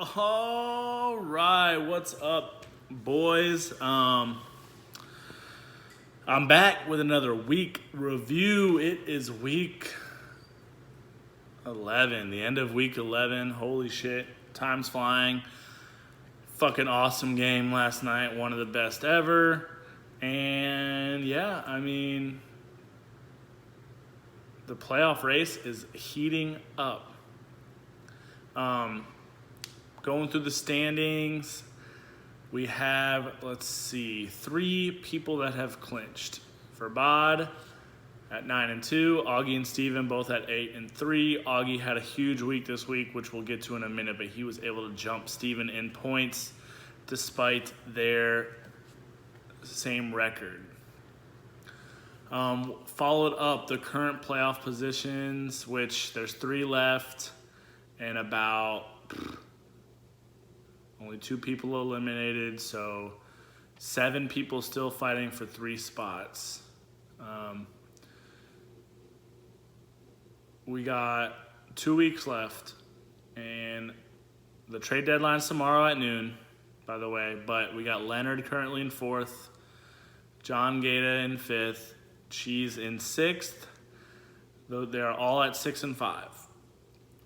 All right, what's up, boys? I'm back with another week review. It is week 11, the end of week 11. Holy shit, time's flying. Fucking awesome game last night, one of the best ever. And yeah, I mean, the playoff race is heating up. Going through the standings, we have, let's see, 3 people that have clinched. For Bod at 9-2, Augie and Steven both at 8-3. Augie had a huge week this week, which we'll get to in a minute, but he was able to jump Steven in points despite their same record. Followed up the current playoff positions, which there's 3 left, and about only 2 people eliminated, so 7 people still fighting for 3 spots. We got 2 weeks left, and the trade deadline's tomorrow at noon, by the way, but we got Leonard currently in 4th, John Gata in 5th, Cheese in 6th, though they're all at 6 and 5.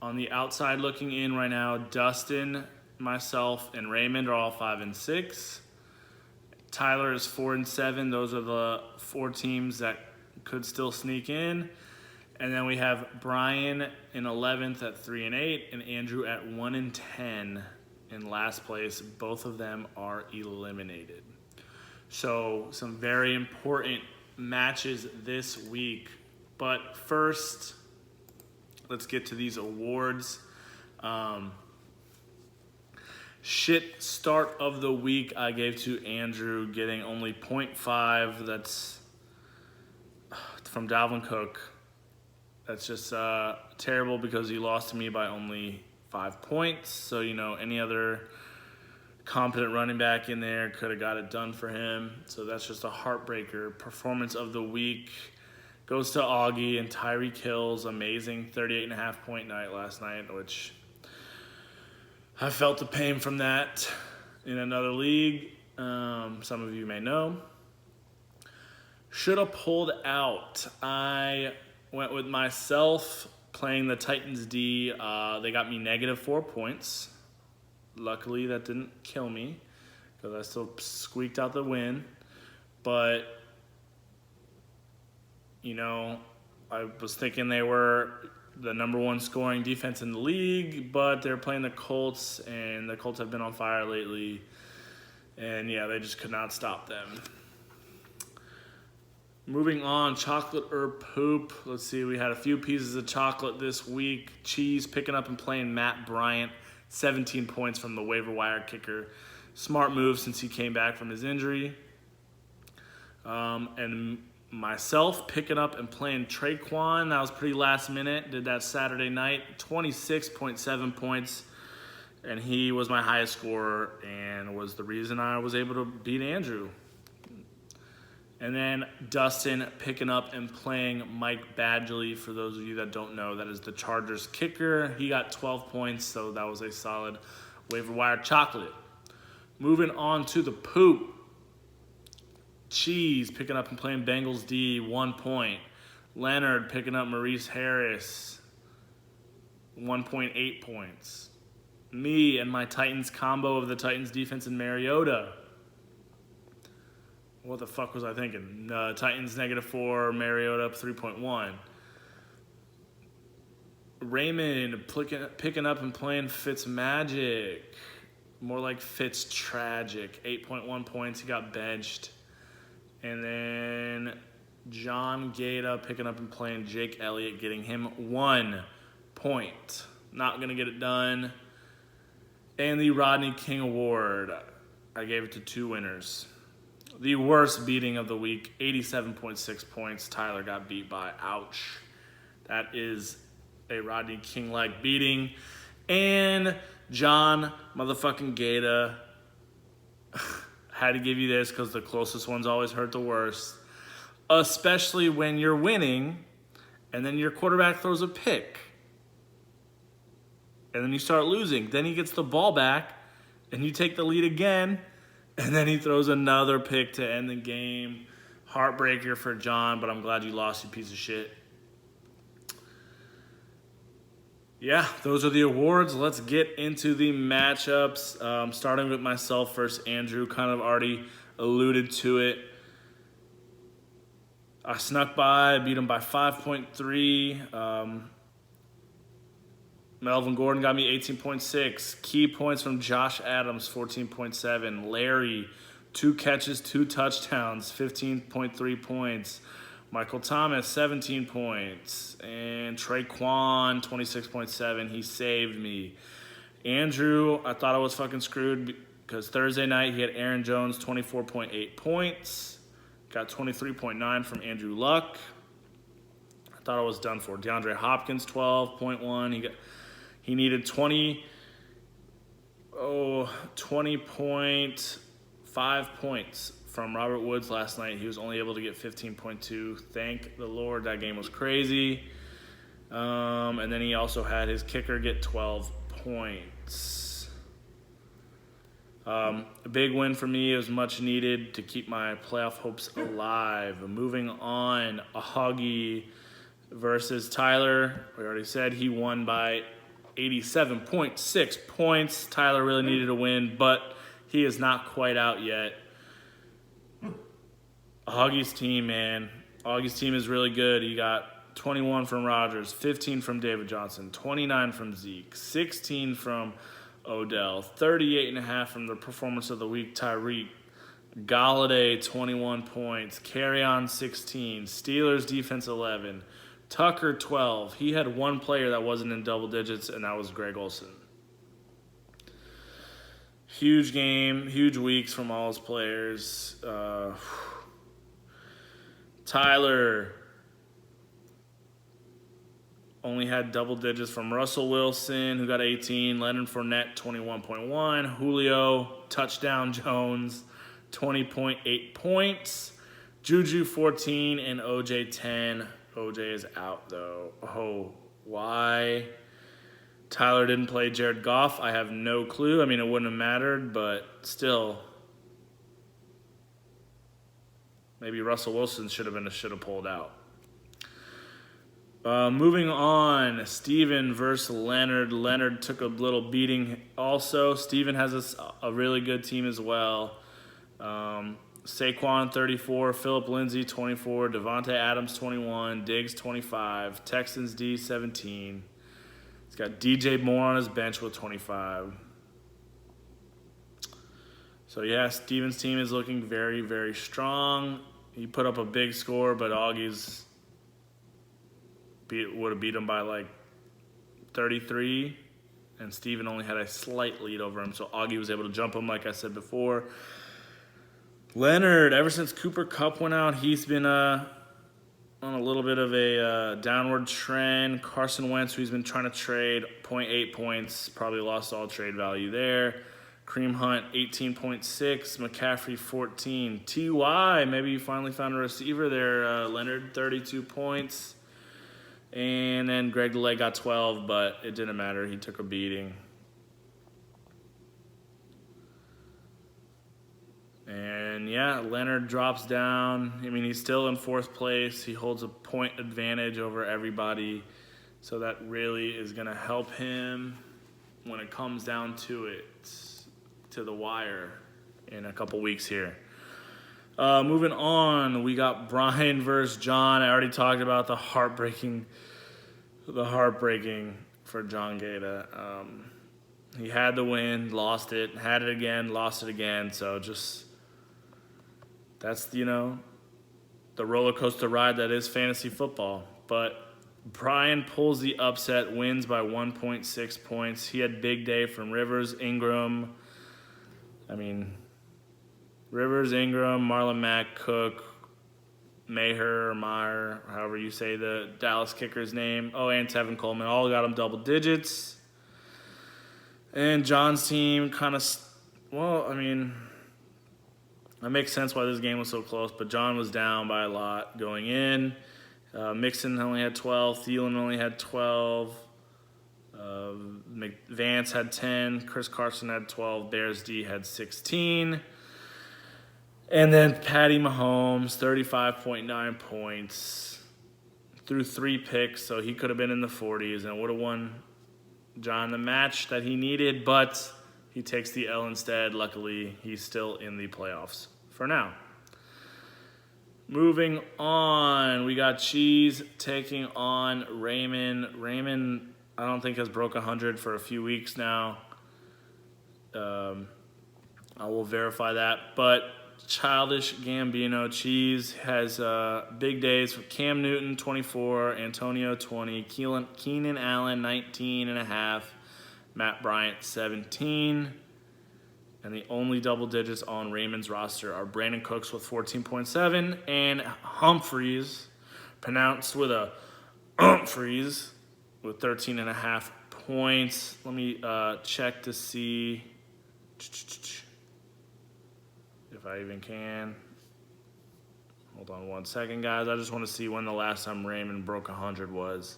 On the outside looking in right now, Dustin, myself, and Raymond are all 5 and 6. Tyler is 4 and 7. Those are the 4 teams that could still sneak in. And then we have Brian in 11th at 3 and 8, and Andrew at 1 and 10 in last place. Both of them are eliminated. So some very important matches this week. But first, let's get to these awards. Shit start of the week I gave to Andrew, getting only 0.5. That's from Dalvin Cook. That's just terrible because he lost to me by only 5 points. So, any other competent running back in there could have got it done for him. So that's just a heartbreaker. Performance of the week goes to Augie and Tyreek Hill's amazing 38.5 point night last night, which I felt the pain from that in another league. Some of you may know. Should have pulled out. I went with myself playing the Titans D. They got me negative 4 points. Luckily, that didn't kill me because I still squeaked out the win. But, I was thinking they were the number 1 scoring defense in the league, but they're playing the Colts, and the Colts have been on fire lately. And, yeah, they just could not stop them. Moving on, chocolate or poop. Let's see, we had a few pieces of chocolate this week. Cheese picking up and playing Matt Bryant, 17 points from the waiver wire kicker. Smart move since he came back from his injury. And myself picking up and playing Traquan. That was pretty last minute. Did that Saturday night. 26.7 points. And he was my highest scorer and was the reason I was able to beat Andrew. And then Dustin picking up and playing Mike Badgley. For those of you that don't know, that is the Chargers kicker. He got 12 points, so that was a solid waiver wire chocolate. Moving on to the poop. Cheese picking up and playing Bengals D, 1 point. Leonard picking up Maurice Harris, 1.8 points. Me and my Titans combo of the Titans defense and Mariota. What the fuck was I thinking? Titans -4, Mariota up 3.1. Raymond picking up and playing Fitzmagic. More like Fitztragic. 8.1 points. He got benched. And then John Gata picking up and playing Jake Elliott, getting him 1 point. Not going to get it done. And the Rodney King Award, I gave it to 2 winners. The worst beating of the week, 87.6 points. Tyler got beat by. Ouch. That is a Rodney King-like beating. And John motherfucking Gata, had to give you this because the closest ones always hurt the worst. Especially when you're winning and then your quarterback throws a pick. and then you start losing. Then he gets the ball back, and you take the lead again, and then he throws another pick to end the game. Heartbreaker for John, but I'm glad you lost, you piece of shit. Yeah, those are the awards. Let's get into the matchups. Starting with myself first. Andrew kind of already alluded to it. I snuck by, beat him by 5.3. Melvin Gordon got me 18.6. Key points from Josh Adams, 14.7. Larry, 2 catches, 2 touchdowns, 15.3 points. Michael Thomas, 17 points. And Traquan, 26.7. He saved me. Andrew, I thought I was fucking screwed because Thursday night he had Aaron Jones, 24.8 points. Got 23.9 from Andrew Luck. I thought I was done for. DeAndre Hopkins, 12.1. He needed 20.5 points from Robert Woods last night. He was only able to get 15.2. Thank the Lord, that game was crazy. And then he also had his kicker get 12 points. A big win for me. It was much needed to keep my playoff hopes alive. Moving on, Augie versus Tyler. We already said he won by 87.6 points. Tyler really needed a win, but he is not quite out yet. Augie's team, man. Augie's team is really good. He got 21 from Rodgers, 15 from David Johnson, 29 from Zeke, 16 from Odell, 38.5 from the performance of the week, Tyreek. Galladay, 21 points. Carry-on, 16. Steelers defense, 11. Tucker, 12. He had one player that wasn't in double digits, and that was Greg Olsen. Huge game, huge weeks from all his players. Tyler only had double digits from Russell Wilson, who got 18. Leonard Fournette, 21.1. Julio, touchdown Jones, 20.8 points. Juju, 14, and OJ, 10. OJ is out, though. Oh, why? Tyler didn't play Jared Goff. I have no clue. I mean, it wouldn't have mattered, but still. Maybe Russell Wilson should have pulled out. Moving on, Steven versus Leonard. Leonard took a little beating also. Steven has a really good team as well. Saquon, 34. Phillip Lindsay, 24. Devontae Adams, 21. Diggs, 25. Texans D, 17. He's got DJ Moore on his bench with 25. So, yeah, Steven's team is looking very, very strong. He put up a big score, but Augie's would have beat him by like 33, and Steven only had a slight lead over him, so Augie was able to jump him, like I said before. Leonard, ever since Cooper Kupp went out, he's been on a little bit of a downward trend. Carson Wentz, who he's been trying to trade, 0.8 points, probably lost all trade value there. Kareem Hunt, 18.6. McCaffrey, 14. T.Y., maybe you finally found a receiver there, Leonard, 32 points. And then Greg DeLay got 12, but it didn't matter. He took a beating. And, yeah, Leonard drops down. I mean, he's still in 4th place. He holds a point advantage over everybody. So that really is going to help him when it comes down to it, to the wire in a couple weeks here. Moving on, we got Brian versus John. I already talked about the heartbreaking for John Gata. He had the win, lost it, had it again, lost it again. So just, that's, the roller coaster ride that is fantasy football. But Brian pulls the upset, wins by 1.6 points. He had big day from Rivers, Ingram. Rivers, Ingram, Marlon Mack, Cook, Maher, or Meyer, however you say the Dallas kicker's name. Oh, and Tevin Coleman. All got him double digits. And John's team kind of, that makes sense why this game was so close, but John was down by a lot going in. Mixon only had 12. Thielen only had 12. Vance had 10. Chris Carson had 12. Bears D had 16. And then Patty Mahomes, 35.9 points. Threw 3 picks, so he could have been in the 40s and would have won John the match that he needed, but he takes the L instead. Luckily, he's still in the playoffs for now. Moving on, we got Cheese taking on Raymond. Raymond, I don't think, has broke 100 for a few weeks now. I will verify that. But Childish Gambino Cheese has big days for Cam Newton, 24, Antonio, 20, Keenan Allen, 19.5, Matt Bryant, 17. And the only double digits on Raymond's roster are Brandon Cooks with 14.7 and Humphreys, pronounced with a Humphreys, with 13.5 points. Let me check to see if I even can. Hold on 1 second, guys. I just want to see when the last time Raymond broke 100 was.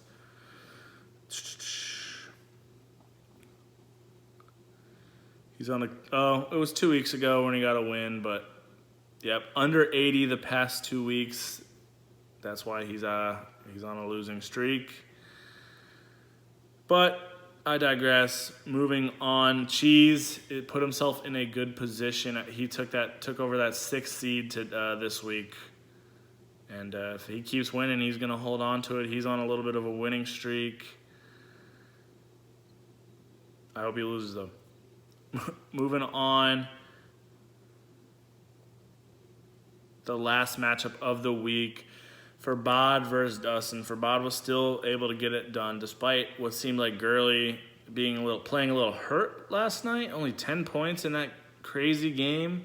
He's on it was 2 weeks ago when he got a win, but yep, under 80 the past 2 weeks. That's why he's on a losing streak. But I digress. Moving on, Cheese, it put himself in a good position. He took over that 6th seed to this week. And if he keeps winning, he's going to hold on to it. He's on a little bit of a winning streak. I hope he loses, though. Moving on, the last matchup of the week for Bod versus Dustin. For Bod was still able to get it done despite what seemed like Gurley playing a little hurt last night. Only 10 points in that crazy game,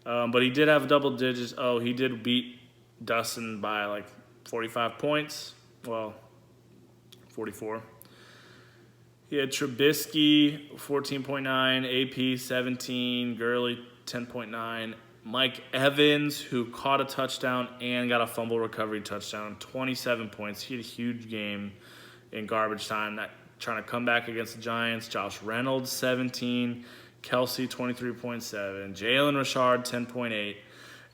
but he did have double digits. Oh, he did beat Dustin by like 45 points. Well, 44. He had Trubisky, 14.9, AP, 17, Gurley, 10.9, Mike Evans, who caught a touchdown and got a fumble recovery touchdown, 27 points. He had a huge game in garbage time, trying to come back against the Giants. Josh Reynolds, 17, Kelsey, 23.7, Jalen Richard, 10.8,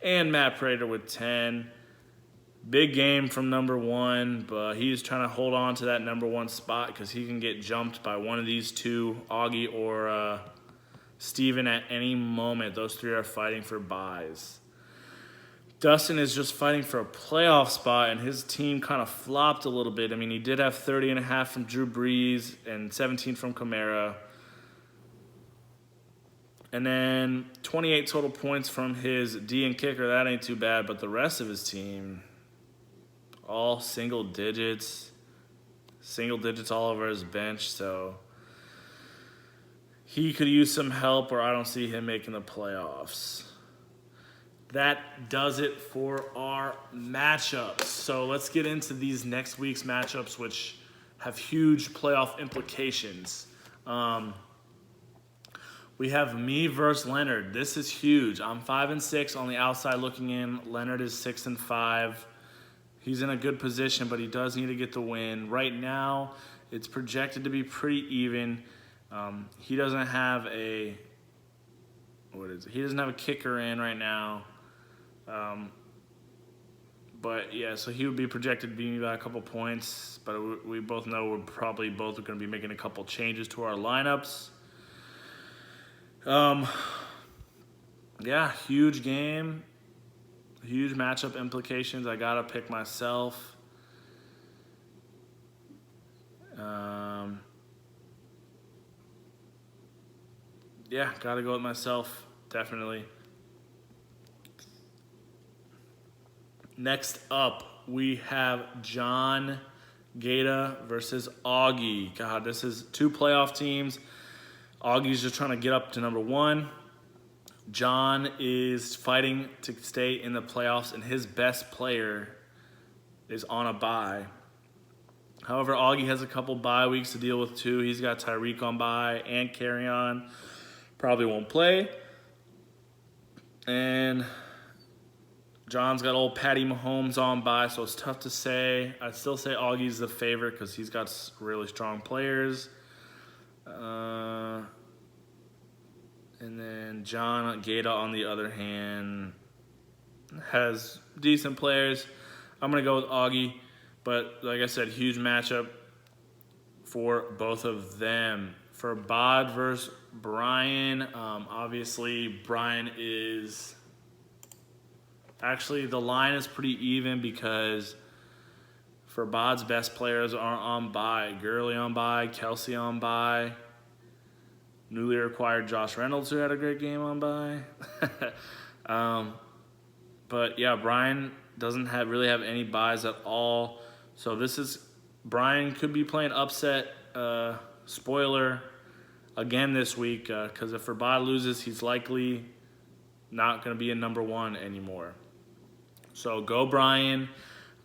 and Matt Prater with 10. Big game from number 1, but he's trying to hold on to that number 1 spot because he can get jumped by one of these two, Augie or Steven, at any moment. Those 3 are fighting for buys. Dustin is just fighting for a playoff spot, and his team kind of flopped a little bit. I mean, he did have 30.5 from Drew Brees and 17 from Kamara. And then 28 total points from his D and kicker. That ain't too bad, but the rest of his team, all single digits all over his bench, so he could use some help, or I don't see him making the playoffs. That does it for our matchups. So let's get into these next week's matchups, which have huge playoff implications. We have me versus Leonard. This is huge. I'm 5-6 on the outside looking in. Leonard is 6-5. He's in a good position, but he does need to get the win. Right now, it's projected to be pretty even. He doesn't have a He doesn't have a kicker in right now. But yeah, so he would be projected to be by a couple points. But we both know we're probably both going to be making a couple changes to our lineups. Yeah, huge game. Huge matchup implications. I got to pick myself. Yeah, got to go with myself, definitely. Next up, we have John Gata versus Augie. God, this is 2 playoff teams. Augie's just trying to get up to number 1. John is fighting to stay in the playoffs, and his best player is on a bye. However, Augie has a couple bye weeks to deal with too. He's got Tyreek on bye and Carry-On. Probably won't play. And John's got old Patty Mahomes on bye, so it's tough to say. I'd still say Augie's the favorite because he's got really strong players. And then John Gata, on the other hand, has decent players. I'm going to go with Augie. But like I said, huge matchup for both of them. For Bod versus Brian, obviously Brian is... Actually, the line is pretty even because for Bod's best players are on bye. Gurley on bye, Kelsey on bye. Newly acquired Josh Reynolds, who had a great game, on bye. But yeah, Brian doesn't really have any buys at all. So Brian could be playing upset spoiler again this week because if Bod loses, he's likely not going to be in number one anymore. So go Brian.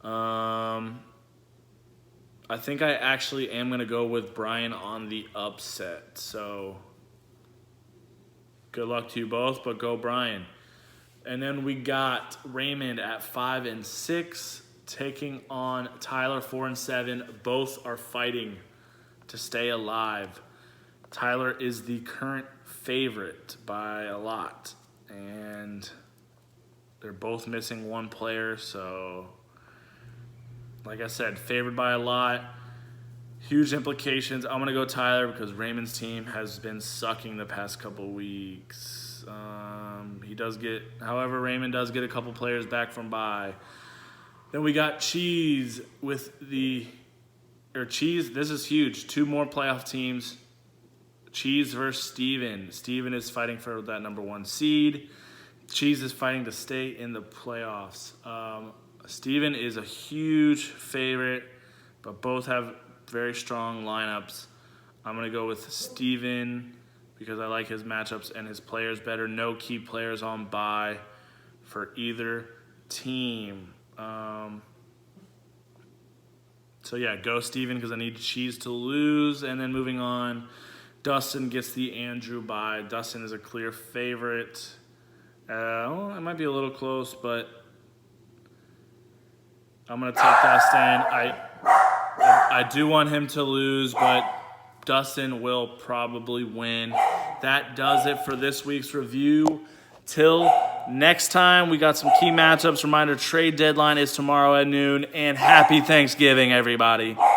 I think I actually am going to go with Brian on the upset. So good luck to you both, but go Brian. And then we got Raymond at 5-6 taking on Tyler 4-7. Both are fighting to stay alive. Tyler is the current favorite by a lot, and they're both missing one player, so like I said, favored by a lot. Huge implications. I'm going to go Tyler because Raymond's team has been sucking the past couple weeks. However, Raymond does get a couple players back from bye. Then we got Cheese this is huge. 2 more playoff teams. Cheese versus Steven. Steven is fighting for that number 1 seed. Cheese is fighting to stay in the playoffs. Steven is a huge favorite, but both have very strong lineups. I'm going to go with Steven because I like his matchups and his players better. No key players on bye for either team. So yeah, go Steven because I need Cheese to lose. And then moving on, Dustin gets the Andrew bye. Dustin is a clear favorite. It might be a little close, but I'm going to take Dustin. I do want him to lose, but Dustin will probably win. That does it for this week's review. Till next time, we got some key matchups. Reminder, trade deadline is tomorrow at noon. And happy Thanksgiving, everybody.